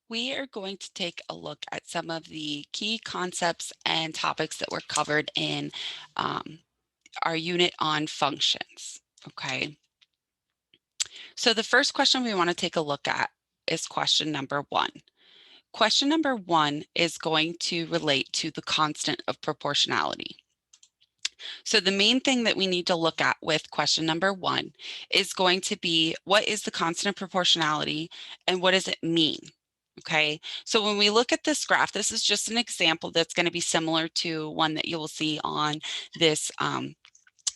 We are going to take a look at some of the key concepts and topics that were covered in um, our unit on functions. Okay, so the first question we want to take a look at is question number 1. Question number 1 is going to relate to the constant of proportionality. So the main thing that we need to look at with question number 1 is going to be, what is the constant of proportionality and what does it mean? Okay, so when we look at this graph, this is just an example that's going to be similar to one that you will see on this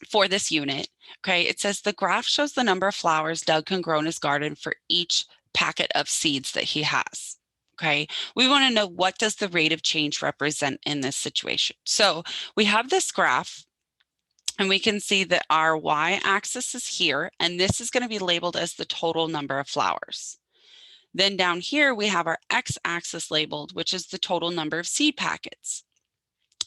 for this unit. Okay, it says the graph shows the number of flowers Doug can grow in his garden for each packet of seeds that he has. Okay, we want to know, what does the rate of change represent in this situation? So we have this graph and we can see that our y-axis is here, and this is going to be labeled as the total number of flowers. Then down here, we have our x-axis labeled, which is the total number of seed packets.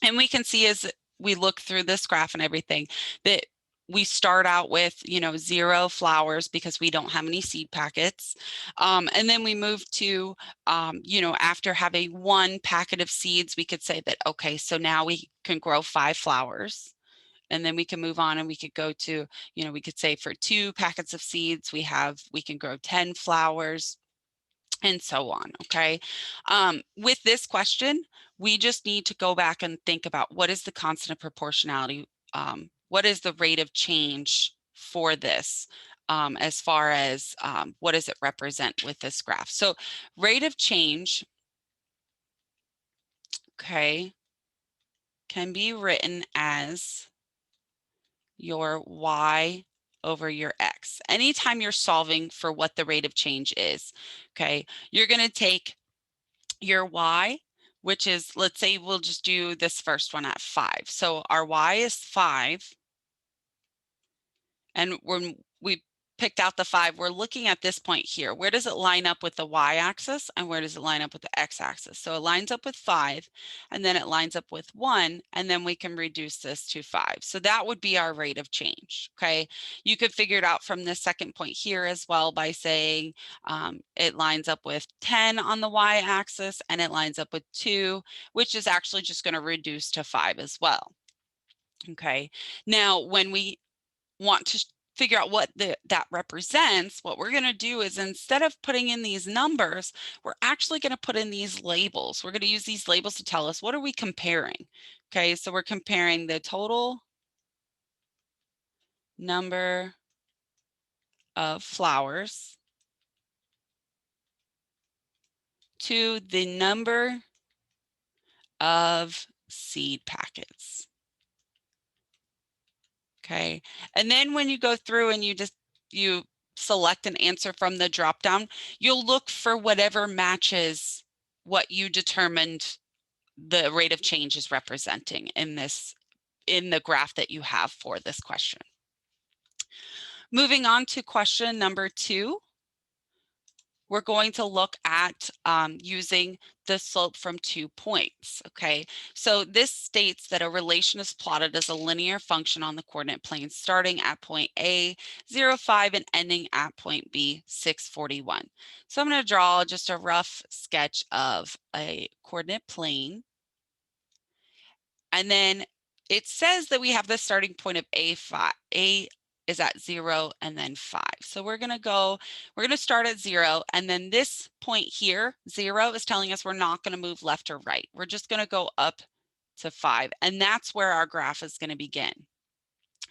And we can see as we look through this graph and everything that we start out with, 0 flowers because we don't have any seed packets. And then we move to, after having 1 packet of seeds, we could say that, okay, so now we can grow 5 flowers. And then we can move on and we could go to, we could say for 2 packets of seeds, we can grow 10 flowers and so on. Okay. With this question, we just need to go back and think about, what is the constant of proportionality? What is the rate of change for this? As far as what does it represent with this graph? So rate of change, okay, can be written as your y over your x. Anytime you're solving for what the rate of change is, okay, you're going to take your y, which is, let's say we'll just do this first one at 5. So our y is 5. And when we picked out the 5, we're looking at this point here. Where does it line up with the y-axis and where does it line up with the x-axis? So it lines up with 5, and then it lines up with 1, and then we can reduce this to 5. So that would be our rate of change, okay? You could figure it out from the second point here as well by saying it lines up with 10 on the y-axis and it lines up with 2, which is actually just going to reduce to 5 as well. Okay, now when we want to figure out what that represents, what we're going to do is, instead of putting in these numbers, we're actually going to put in these labels. We're going to use these labels to tell us, what are we comparing? Okay, so we're comparing the total number of flowers to the number of seed packets. Okay, and then when you go through and you select an answer from the drop down, you'll look for whatever matches what you determined the rate of change is representing in the graph that you have for this question. Moving on to question number 2. We're going to look at using the slope from 2 points, okay? So this states that a relation is plotted as a linear function on the coordinate plane starting at point A, 0, 5, and ending at point B, 6, 41. So I'm going to draw just a rough sketch of a coordinate plane. And then it says that we have the starting point of A5. A is at 0 and then 5. So we're going to start at 0, and then this point here, 0, is telling us we're not going to move left or right. We're just going to go up to 5, and that's where our graph is going to begin.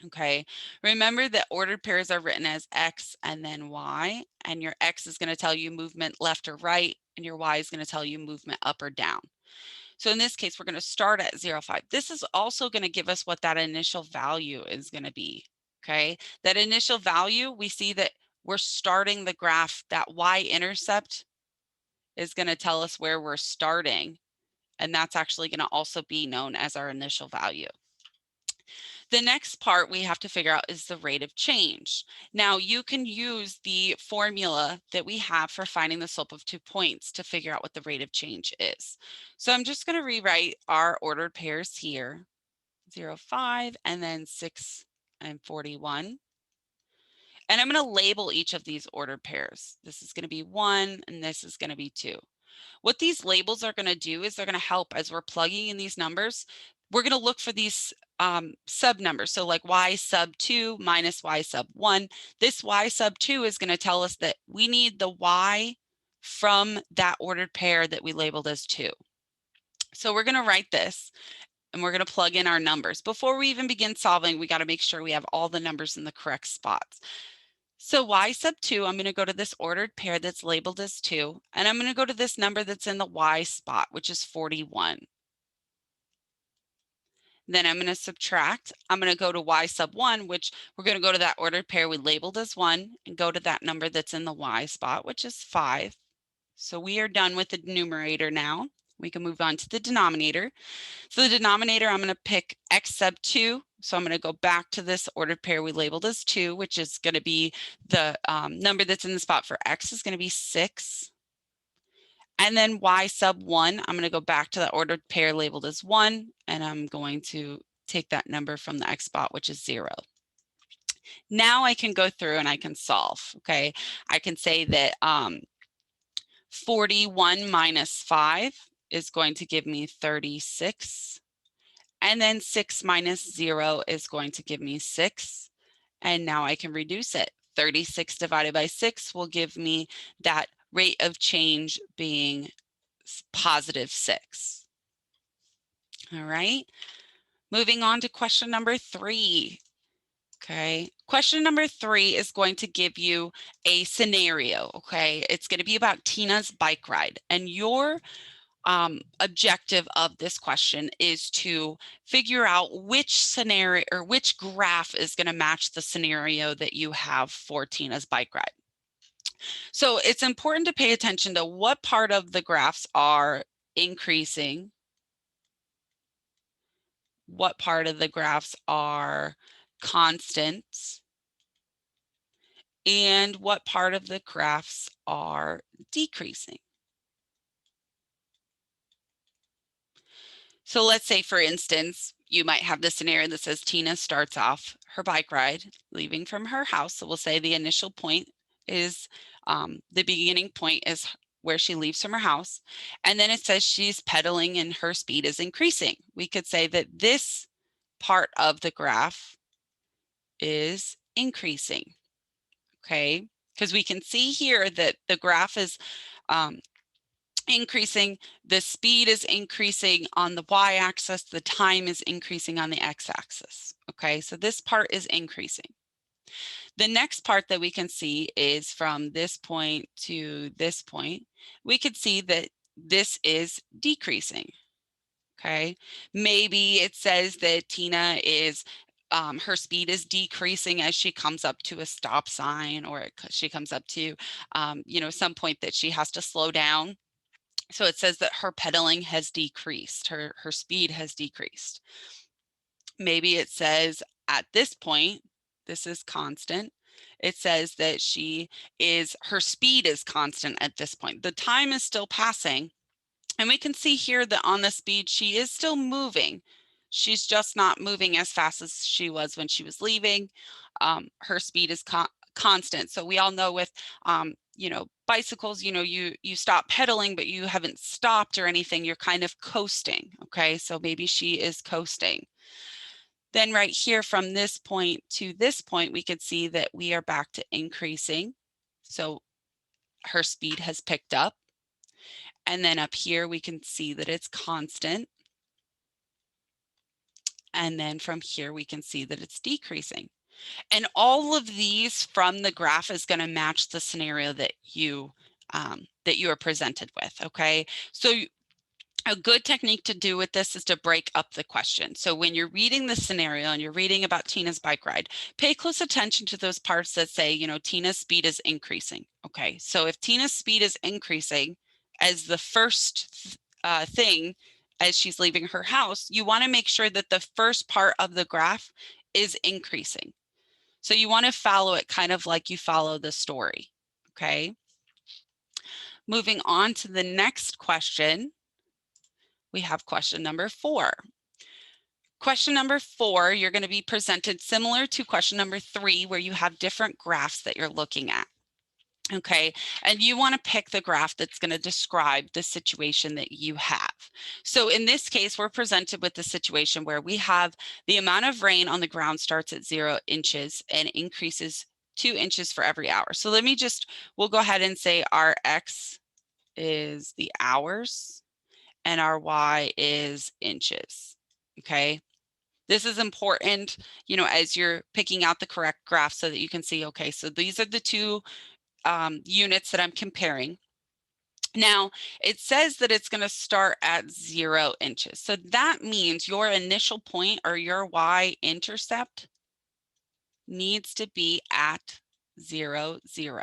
Okay, remember that ordered pairs are written as x and then y, and your x is going to tell you movement left or right, and your y is going to tell you movement up or down. So in this case, we're going to start at 0, 5. This is also going to give us what that initial value is going to be. Okay, that initial value, we see that we're starting the graph, that y-intercept is going to tell us where we're starting. And that's actually going to also be known as our initial value. The next part we have to figure out is the rate of change. Now you can use the formula that we have for finding the slope of 2 points to figure out what the rate of change is. So I'm just going to rewrite our ordered pairs here, 0, 5, and then 6 and 41. And I'm going to label each of these ordered pairs. This is going to be 1 and this is going to be 2. What these labels are going to do is they're going to help as we're plugging in these numbers. We're going to look for these sub numbers. So like y sub 2 minus y sub 1. This y sub 2 is going to tell us that we need the y from that ordered pair that we labeled as 2. So we're going to write this and we're going to plug in our numbers. Before we even begin solving, we got to make sure we have all the numbers in the correct spots. So y sub 2, I'm going to go to this ordered pair that's labeled as 2, and I'm going to go to this number that's in the y spot, which is 41. Then I'm going to subtract. I'm going to go to y sub 1, which we're going to go to that ordered pair we labeled as 1 and go to that number that's in the y spot, which is 5. So we are done with the numerator now. We can move on to the denominator. So the denominator, I'm going to pick x sub 2. So I'm going to go back to this ordered pair we labeled as 2, which is going to be the number that's in the spot for x is going to be 6. And then y sub 1, I'm going to go back to the ordered pair labeled as 1, and I'm going to take that number from the x spot, which is 0. Now I can go through and I can solve, okay? I can say that 41 minus 5 is going to give me 36. And then 6 minus 0 is going to give me 6. And now I can reduce it. 36 divided by 6 will give me that rate of change being positive 6. All right. Moving on to question number 3. Okay. Question number 3 is going to give you a scenario. Okay. It's going to be about Tina's bike ride. And your objective of this question is to figure out which scenario or which graph is going to match the scenario that you have for Tina's bike ride. So it's important to pay attention to what part of the graphs are increasing, what part of the graphs are constant, and what part of the graphs are decreasing. So let's say, for instance, you might have the scenario that says Tina starts off her bike ride leaving from her house. So we'll say the initial point is the beginning point is where she leaves from her house. And then it says she's pedaling and her speed is increasing. We could say that this part of the graph is increasing, okay? Because we can see here that the graph is increasing, the speed is increasing on the y-axis, the time is increasing on the x-axis. Okay, so this part is increasing. The next part that we can see is from this point to this point, we could see that this is decreasing. Okay, maybe it says that Tina is her speed is decreasing as she comes up to a stop sign, or she comes up to some point that she has to slow down. So it says that her pedaling has decreased, her speed has decreased. Maybe it says at this point, this is constant. It says that her speed is constant at this point. The time is still passing. And we can see here that on the speed, she is still moving. She's just not moving as fast as she was when she was leaving. Her speed is constant. So we all know with bicycles, you stop pedaling, but you haven't stopped or anything. You're kind of coasting. Okay, so maybe she is coasting. Then right here from this point to this point, we could see that we are back to increasing. So her speed has picked up. And then up here, we can see that it's constant. And then from here, we can see that it's decreasing. And all of these from the graph is going to match the scenario that you are presented with. Okay, so a good technique to do with this is to break up the question. So when you're reading the scenario and you're reading about Tina's bike ride, pay close attention to those parts that say, Tina's speed is increasing. Okay, so if Tina's speed is increasing as the first thing as she's leaving her house, you want to make sure that the first part of the graph is increasing. So you want to follow it kind of like you follow the story, okay? Moving on to the next question, we have question number 4. Question number 4, you're going to be presented similar to question number 3, where you have different graphs that you're looking at. Okay, and you want to pick the graph that's going to describe the situation that you have. So in this case, we're presented with the situation where we have the amount of rain on the ground starts at 0 inches and increases 2 inches for every hour. So we'll go ahead and say our X is the hours and our Y is inches. Okay. This is important, as you're picking out the correct graph so that you can see, okay, so these are the two units that I'm comparing. Now, it says that it's going to start at 0 inches. So that means your initial point or your y-intercept needs to be at 0, 0.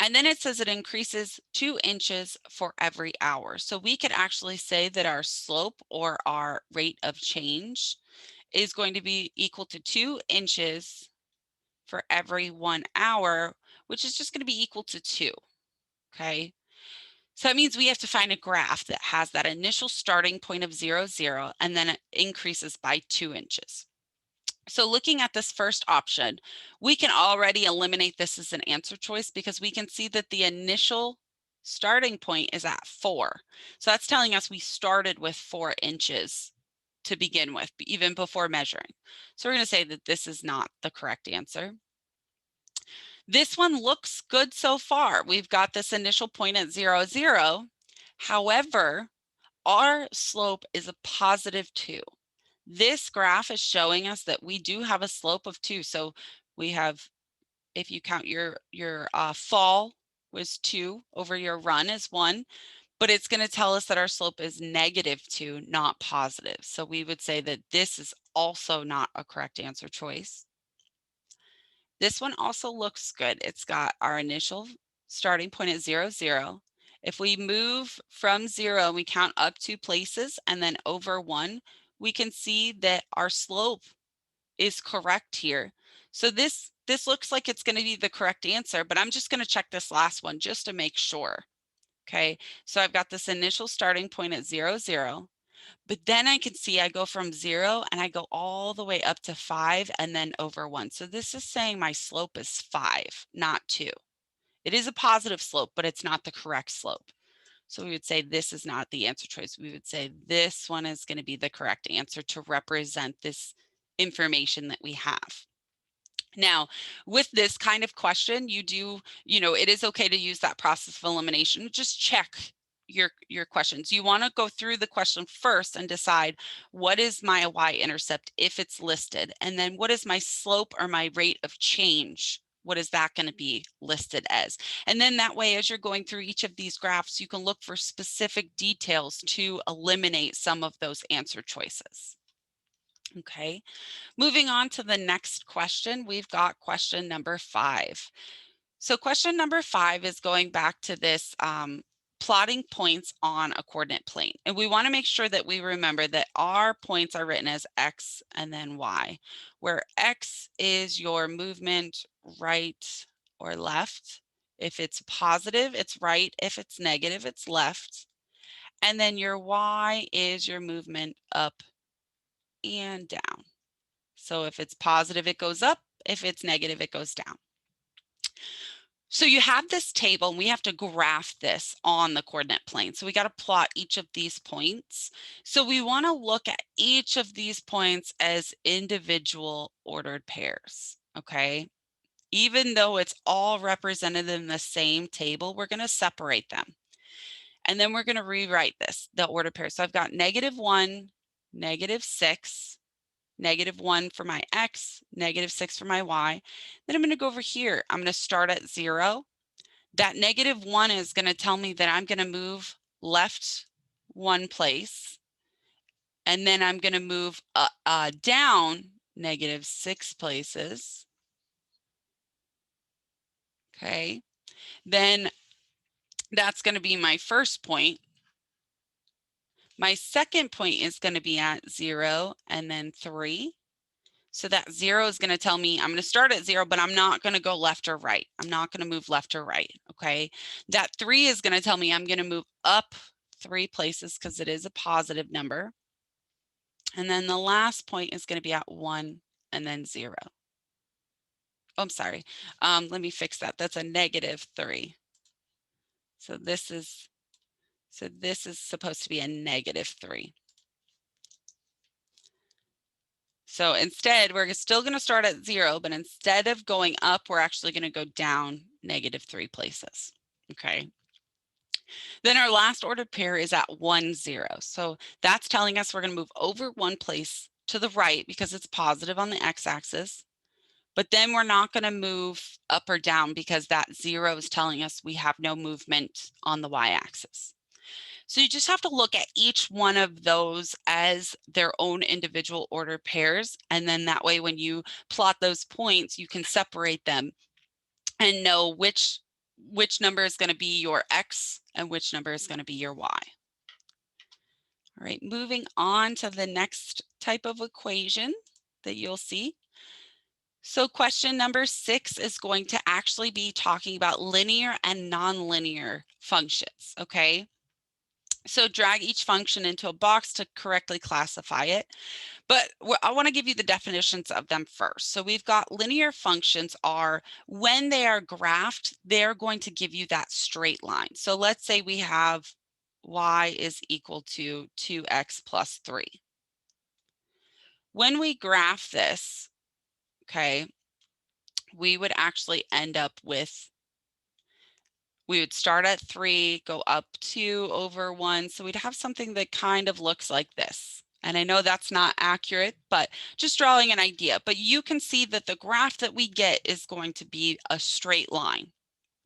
And then it says it increases 2 inches for every hour. So we could actually say that our slope or our rate of change is going to be equal to 2 inches for every 1 hour, which is just going to be equal to 2. Okay. So that means we have to find a graph that has that initial starting point of 0, 0, and then it increases by 2 inches. So looking at this first option, we can already eliminate this as an answer choice because we can see that the initial starting point is at 4. So that's telling us we started with 4 inches to begin with, even before measuring. So we're going to say that this is not the correct answer. This one looks good so far. We've got this initial point at 0, 0. However, our slope is a positive 2. This graph is showing us that we do have a slope of 2. So we have, if you count your fall was 2 over your run is 1, but it's going to tell us that our slope is negative 2, not positive. So we would say that this is also not a correct answer choice. This one also looks good. It's got our initial starting point at 0, 0. If we move from 0, we count up 2 places and then over 1, we can see that our slope is correct here. So this looks like it's going to be the correct answer, but I'm just going to check this last one just to make sure. Okay, so I've got this initial starting point at 0, 0. But then I can see I go from 0 and I go all the way up to 5 and then over 1. So this is saying my slope is 5, not 2. It is a positive slope, but it's not the correct slope. So we would say this is not the answer choice. We would say this one is going to be the correct answer to represent this information that we have. Now, with this kind of question, it is okay to use that process of elimination. Just check your questions. You want to go through the question first and decide what is my y-intercept if it's listed, and then what is my slope or my rate of change? What is that going to be listed as? And then that way, as you're going through each of these graphs, you can look for specific details to eliminate some of those answer choices. Okay. Moving on to the next question, we've got question number 5. So question number 5 is going back to this plotting points on a coordinate plane. And we want to make sure that we remember that our points are written as X and then Y, where X is your movement right or left. If it's positive, it's right. If it's negative, it's left. And then your Y is your movement up and down. So if it's positive, it goes up. If it's negative, it goes down. So you have this table and we have to graph this on the coordinate plane. So we got to plot each of these points. So we want to look at each of these points as individual ordered pairs. Okay. Even though it's all represented in the same table, we're going to separate them. And then we're going to rewrite the ordered pairs. So I've got -1, -6, -1 for my X, -6 for my Y. Then I'm going to go over here. I'm going to start at 0. That -1 is going to tell me that I'm going to move left 1 place. And then I'm going to move down -6 places. Okay. Then that's going to be my first point. My second point is going to be at 0 and then 3. So that 0 is going to tell me I'm going to start at 0, but I'm not going to go left or right. I'm not going to move left or right. Okay. That 3 is going to tell me I'm going to move up 3 places because it is a positive number. And then the last point is going to be at 1 and then 0. I'm sorry. Let me fix that. That's a -3. So this is supposed to be a -3. So instead, we're still going to start at 0, but instead of going up, we're actually going to go down -3 places. Okay. Then our last ordered pair is at 1, 0. So that's telling us we're going to move over one place to the right because it's positive on the x-axis. But then we're not going to move up or down because that 0 is telling us we have no movement on the y-axis. So you just have to look at each one of those as their own individual ordered pairs. And then that way, when you plot those points, you can separate them and know which number is going to be your x and which number is going to be your y. All right, moving on to the next type of equation that you'll see. So question number 6 is going to actually be talking about linear and nonlinear functions, okay? So drag each function into a box to correctly classify it. But I want to give you the definitions of them first. So we've got linear functions are when they are graphed, they're going to give you that straight line. So let's say we have y is equal to 2x plus 3. When we graph this, okay, we would actually end up with, we would start at 3, go up 2 over 1. So we'd have something that kind of looks like this. And I know that's not accurate, but just drawing an idea. But you can see that the graph that we get is going to be a straight line.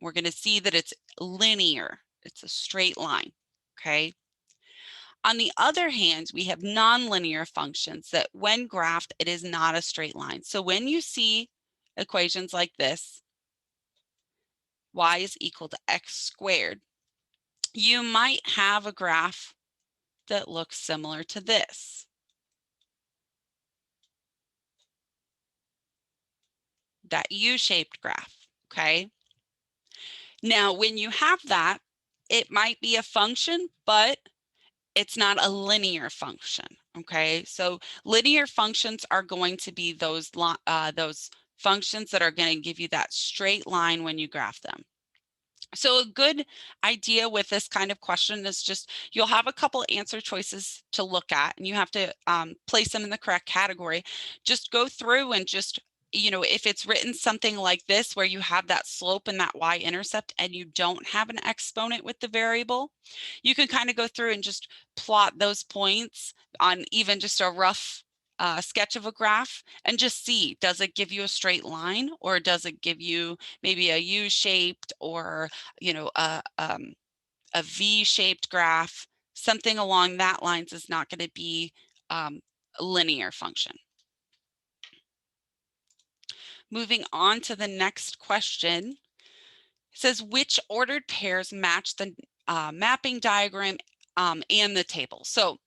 We're going to see that it's linear. It's a straight line, okay? On the other hand, we have nonlinear functions that when graphed, it is not a straight line. So when you see equations like this, y is equal to x squared, you might have a graph that looks similar to this. That U-shaped graph, okay? Now, when you have that, it might be a function, but it's not a linear function, okay? So linear functions are going to be those functions that are going to give you that straight line when you graph them. So a good idea with this kind of question is just you'll have a couple answer choices to look at, and you have to place them in the correct category. Just go through and just, you know, if it's written something like this where you have that slope and that y-intercept and you don't have an exponent with the variable, you can kind of go through and just plot those points on even just a rough sketch of a graph and just see, does it give you a straight line or does it give you maybe a U-shaped or, you know, a V-shaped graph? Something along that lines is not going to be a linear function. Moving on to the next question. It says, which ordered pairs match the mapping diagram and the table? So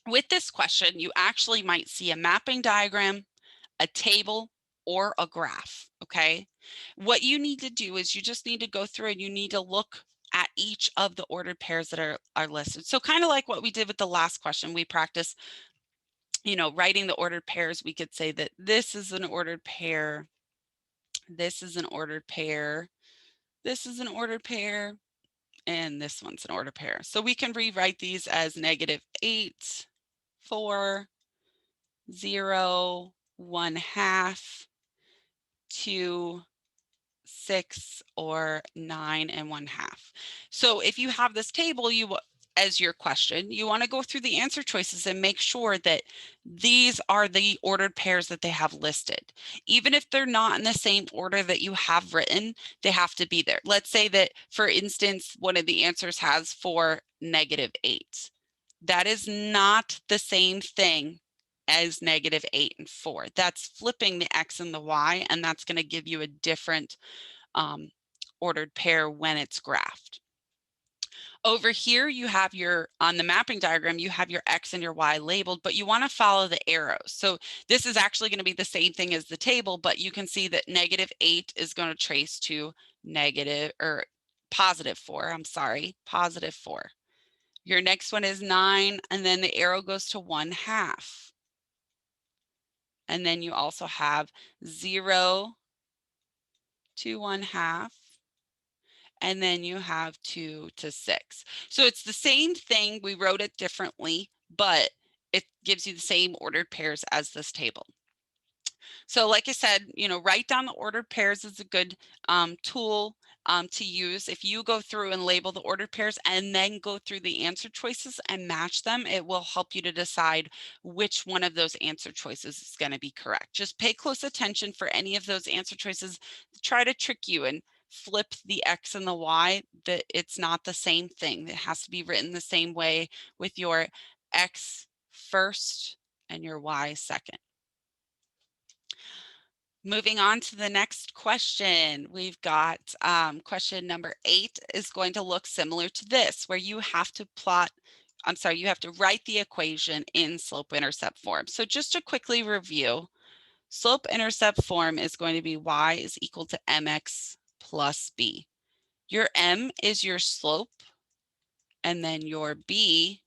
with this question, you actually might see a mapping diagram, a table, or a graph, okay? What you need to do is you just need to go through and you need to look at each of the ordered pairs that are listed. So kind of like what we did with the last question, we practice, you know, writing the ordered pairs. We could say that this is an ordered pair, this is an ordered pair, this is an ordered pair, and this one's an ordered pair. So we can rewrite these as -8, 4, 0, 1/2, 2, 6, or 9 and 1/2. So if you have this table, as your question, you want to go through the answer choices and make sure that these are the ordered pairs that they have listed. Even if they're not in the same order that you have written, they have to be there. Let's say that, for instance, one of the answers has 4, -8. That is not the same thing as -8 and 4. That's flipping the x and the y, and that's going to give you a different ordered pair when it's graphed. Over here, you have on the mapping diagram, you have your X and your Y labeled, but you want to follow the arrows. So this is actually going to be the same thing as the table, but you can see that -8 is going to trace to +4. I'm sorry, +4. Your next one is 9, and then the arrow goes to 1/2. And then you also have 0, to 1/2, and then you have 2 to 6. So it's the same thing, we wrote it differently, but it gives you the same ordered pairs as this table. So like I said, write down the ordered pairs is a good tool to use. If you go through and label the ordered pairs and then go through the answer choices and match them, it will help you to decide which one of those answer choices is going to be correct. Just pay close attention for any of those answer choices. Try to trick you and flip the X and the Y, that it's not the same thing. It has to be written the same way with your X first and your Y second. Moving on to the next question, we've got question number 8 is going to look similar to this, where you have to you have to write the equation in slope-intercept form. So just to quickly review, slope-intercept form is going to be y is equal to mx plus b. Your m is your slope, and then your b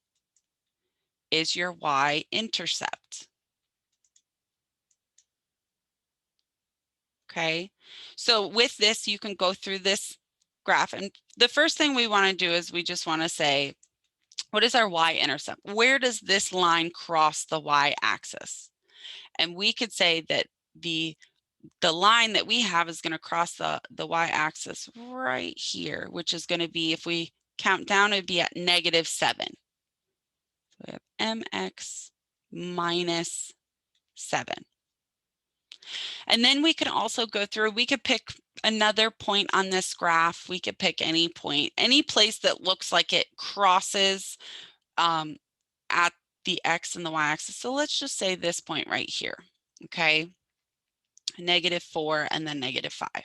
is your y-intercept. Okay, so with this, you can go through this graph. And the first thing we want to do is we just want to say, what is our y-intercept? Where does this line cross the y-axis? And we could say that the line that we have is going to cross the y-axis right here, which is going to be, if we count down, it'd be at -7. So we have mx minus 7. And then we can also go through, we could pick another point on this graph. We could pick any point, any place that looks like it crosses at the X and the Y axis. So let's just say this point right here, okay? -4 and then -5.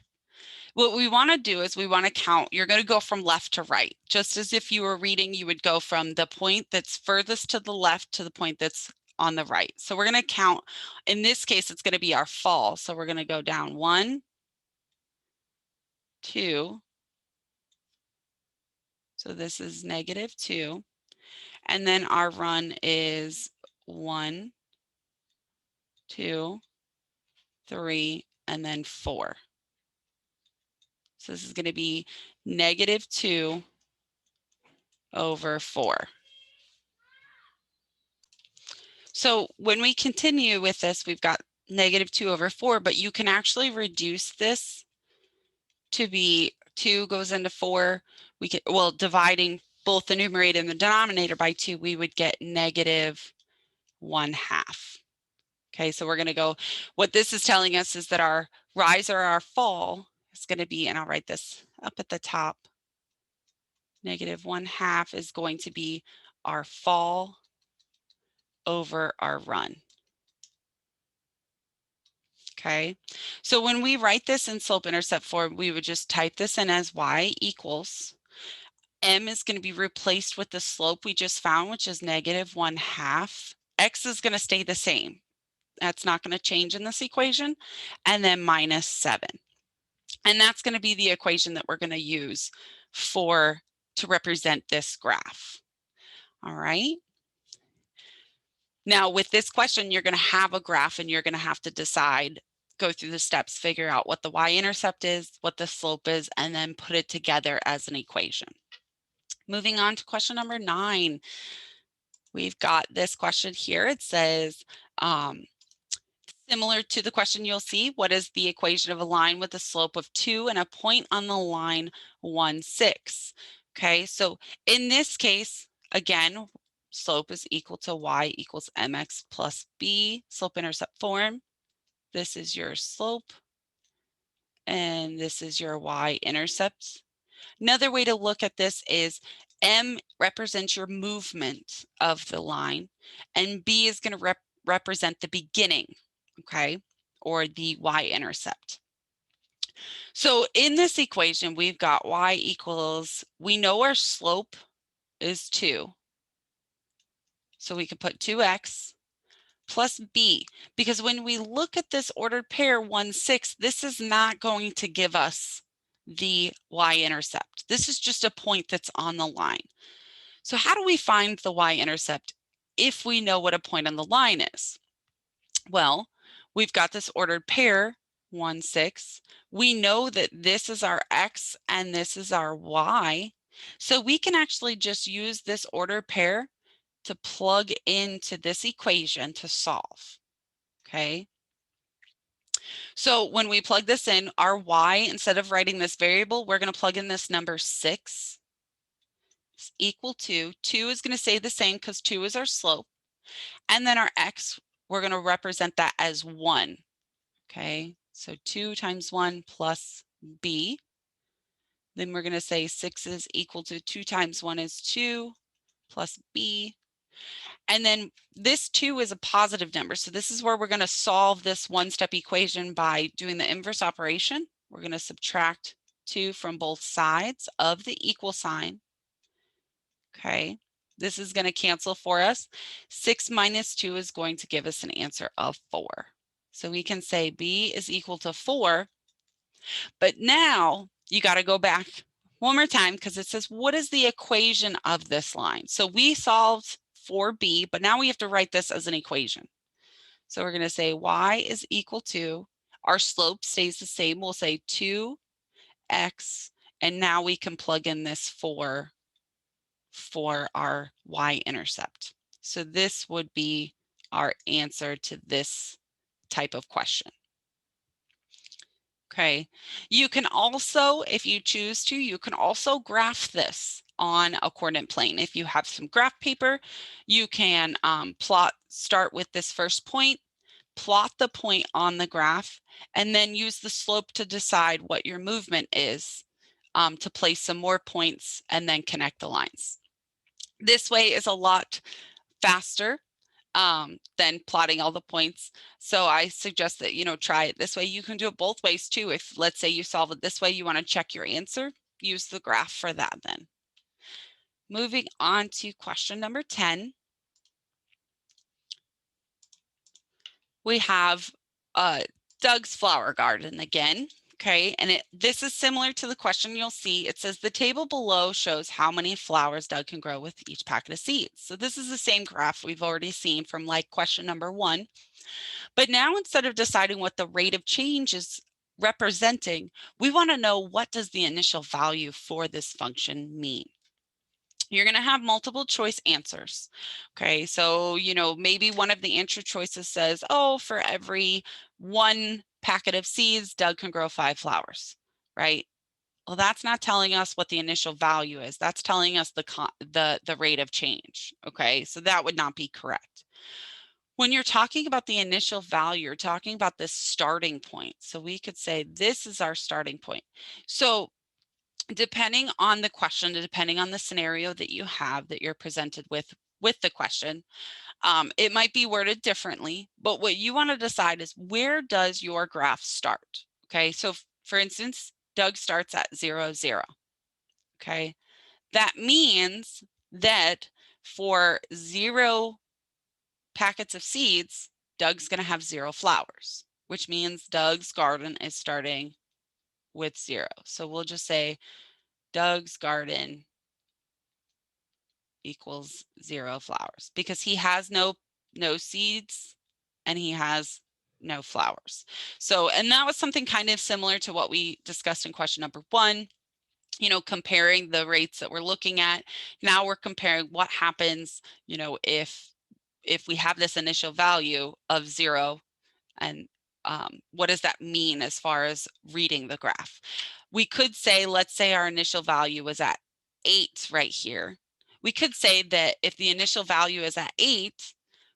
What we want to do is we want to count. You're going to go from left to right, just as if you were reading, you would go from the point that's furthest to the left to the point that's on the right. So we're going to count. In this case, it's going to be our fall. So we're going to go down 1, 2. So this is -2. And then our run is 1, 2, 3, and then 4. So this is going to be -2 over 4. So when we continue with this, we've got -2 over 4, but you can actually reduce this to be 2 goes into 4. We can, well, dividing both the numerator and the denominator by 2, we would get -1/2. Okay, so we're going to go, what this is telling us is that our rise or our fall is going to be, and I'll write this up at the top, -1/2 is going to be our fall over our run. Okay, so when we write this in slope-intercept form, we would just type this in as y equals, m is going to be replaced with the slope we just found, which is -1/2. X is going to stay the same. That's not going to change in this equation. And then -7. And that's going to be the equation that we're going to use to represent this graph. All right. Now with this question, you're going to have a graph and you're going to have to decide, go through the steps, figure out what the y-intercept is, what the slope is, and then put it together as an equation. Moving on to question number 9. We've got this question here. It says, similar to the question you'll see, what is the equation of a line with a slope of 2 and a point on the line 1, 6? Okay, so in this case, again, slope is equal to y equals mx plus b, slope-intercept form. This is your slope, and this is your y-intercept. Another way to look at this is m represents your movement of the line, and b is going to represent the beginning, okay, or the y-intercept. So in this equation, we've got y equals, we know our slope is 2. So we can put 2x plus b, because when we look at this ordered pair 1, 6, this is not going to give us the y-intercept. This is just a point that's on the line. So how do we find the y-intercept if we know what a point on the line is? Well, we've got this ordered pair. 1, 6. We know that this is our X and this is our Y. So we can actually just use this ordered pair to plug into this equation to solve, okay? So when we plug this in, our Y, instead of writing this variable, we're gonna plug in this number 6 is equal to, 2 is gonna stay the same because 2 is our slope. And then our X, we're gonna represent that as 1, okay? So 2 times 1 plus B. Then we're gonna say 6 is equal to 2 times 1 is 2 plus B. And then this 2 is a positive number. So this is where we're gonna solve this one-step equation by doing the inverse operation. We're gonna subtract 2 from both sides of the equal sign. Okay, this is gonna cancel for us. 6 minus 2 is going to give us an answer of 4. So we can say B is equal to 4, but now you gotta go back one more time because it says, what is the equation of this line? So we solved for B, but now we have to write this as an equation. So we're gonna say Y is equal to, our slope stays the same. We'll say 2x, and now we can plug in this 4 for our y-intercept. So this would be our answer to this type of question. Okay, you can also, if you choose to, you can also graph this on a coordinate plane. If you have some graph paper, you can start with this first point, plot the point on the graph, and then use the slope to decide what your movement is, to place some more points and then connect the lines. This way is a lot faster than plotting all the points. So I suggest that, try it this way. You can do it both ways too. If let's say you solve it this way, you want to check your answer, use the graph for that then. Moving on to question number 10. We have Doug's flower garden again. Okay, and this is similar to the question you'll see. It says the table below shows how many flowers Doug can grow with each packet of seeds. So this is the same graph we've already seen from like question number 1. But now instead of deciding what the rate of change is representing, we want to know, what does the initial value for this function mean? You're going to have multiple choice answers. Okay, so, maybe one of the answer choices says, oh, for every 1 packet of seeds, Doug can grow 5 flowers, right? Well, that's not telling us what the initial value is. That's telling us the rate of change. Okay, so that would not be correct. When you're talking about the initial value, you're talking about this starting point. So we could say this is our starting point. So depending on the question, depending on the scenario that you have that you're presented with the question, it might be worded differently, but what you want to decide is, where does your graph start? Okay, so for instance, Doug starts at 0, 0. Okay, that means that for 0 packets of seeds, Doug's going to have 0 flowers, which means Doug's garden is starting with 0. So we'll just say Doug's garden equals 0 flowers because he has no seeds and he has no flowers. So, and that was something kind of similar to what we discussed in question number 1, comparing the rates that we're looking at. Now we're comparing what happens, if we have this initial value of 0, and what does that mean as far as reading the graph? We could say, let's say our initial value was at 8 right here. We could say that if the initial value is at 8,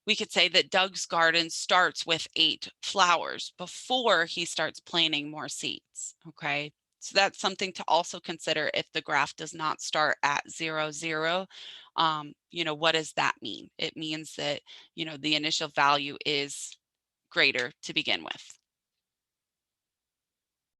we could say that Doug's garden starts with 8 flowers before he starts planting more seeds, okay? So that's something to also consider if the graph does not start at 0, 0. What does that mean? It means that, the initial value is greater to begin with.